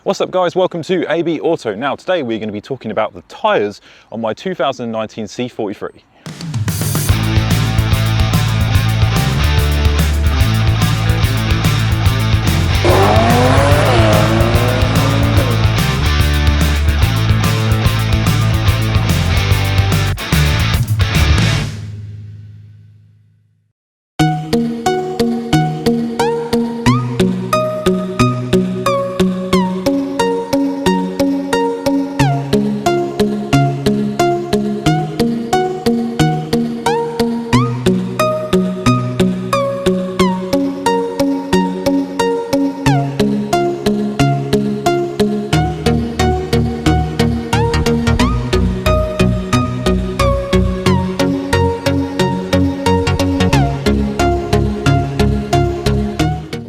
What's up guys, welcome to AB Auto. Now today we're going to be talking about the tyres on my 2019 C43.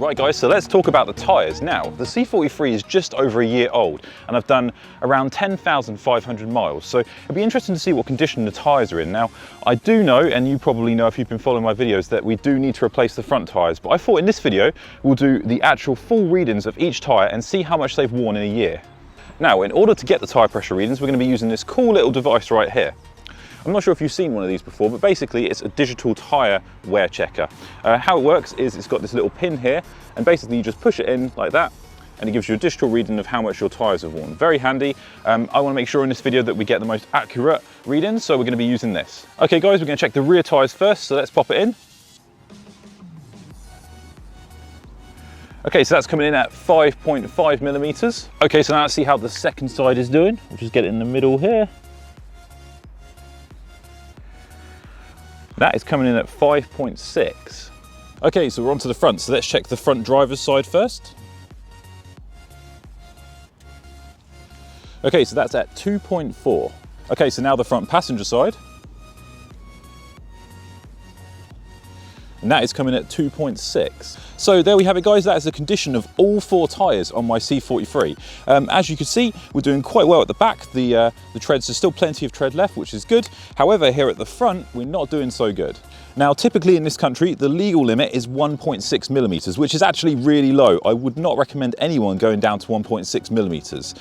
Right guys, so let's talk about the tyres. Now, the C43 is just over a year old and I've done around 10,500 miles. So it'd be interesting to see what condition the tyres are in. Now, I do know, and you probably know if you've been following my videos, that we do need to replace the front tyres. But I thought in this video, we'll do the actual full readings of each tyre and see how much they've worn in a year. Now, in order to get the tyre pressure readings, we're going to be using this cool little device right here. I'm not sure if you've seen one of these before, but basically it's a digital tyre wear checker. How it works is it's got this little pin here, and basically you just push it in like that, and it gives you a digital reading of how much your tyres have worn. Very handy. I want to make sure in this video that we get the most accurate readings, so we're going to be using this. Okay guys, we're going to check the rear tyres first, so let's pop it in. Okay, so that's coming in at 5.5 millimeters. Okay, so now let's see how the second side is doing. We'll just get it in the middle here. That is coming in at 5.6. Okay, so we're on to the front. So let's check the front driver's side first. Okay, so that's at 2.4. Okay, so now the front passenger side. And that is coming at 2.6. So there we have it guys, that is the condition of all four tyres on my C43. As you can see, we're doing quite well at the back. The treads, there's still plenty of tread left, which is good. However, here at the front, we're not doing so good. Now, typically in this country, the legal limit is 1.6 millimeters, which is actually really low. I would not recommend anyone going down to 1.6 millimeters.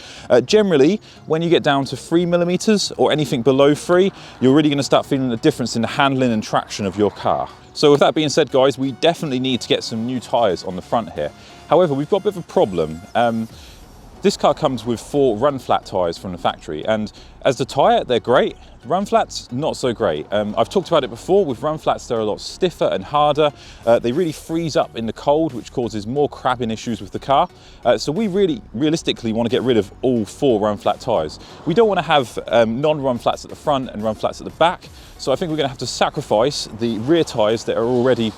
Generally, when you get down to 3 millimeters or anything below 3, you're really going to start feeling the difference in the handling and traction of your car. So with that being said, guys, we definitely need to get some new tyres on the front here. However, we've got a bit of a problem. This car comes with 4 run flat tyres from the factory, and as the tyre, they're great. Run flats, not so great. I've talked about it before. With run flats, they're a lot stiffer and harder. They really freeze up in the cold, which causes more crabbing issues with the car. So we really, realistically want to get rid of all 4 run flat tyres. We don't want to have non-run flats at the front and run flats at the back. So I think we're going to have to sacrifice the rear tyres that are already,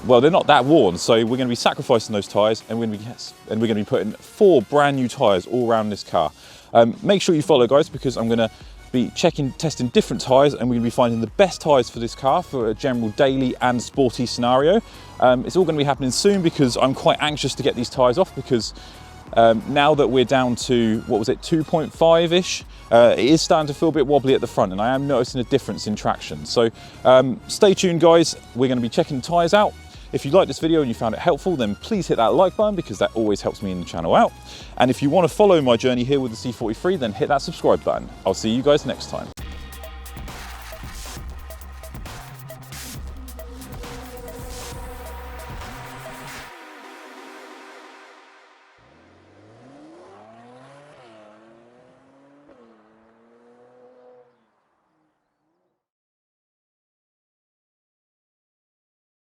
well, they're not that worn, so we're going to be sacrificing those tyres, and we're going to be putting 4 brand new tyres all around this car. Make sure you follow, guys, because I'm going to be testing different tyres, and we're going to be finding the best tyres for this car for a general daily and sporty scenario. It's all going to be happening soon because I'm quite anxious to get these tyres off, because now that we're down to, what was it, 2.5-ish, it is starting to feel a bit wobbly at the front, and I am noticing a difference in traction. So stay tuned, guys. We're going to be checking the tyres out. If you liked this video and you found it helpful, then please hit that like button, because that always helps me in the channel out. And if you want to follow my journey here with the C43, then hit that subscribe button. I'll see you guys next time.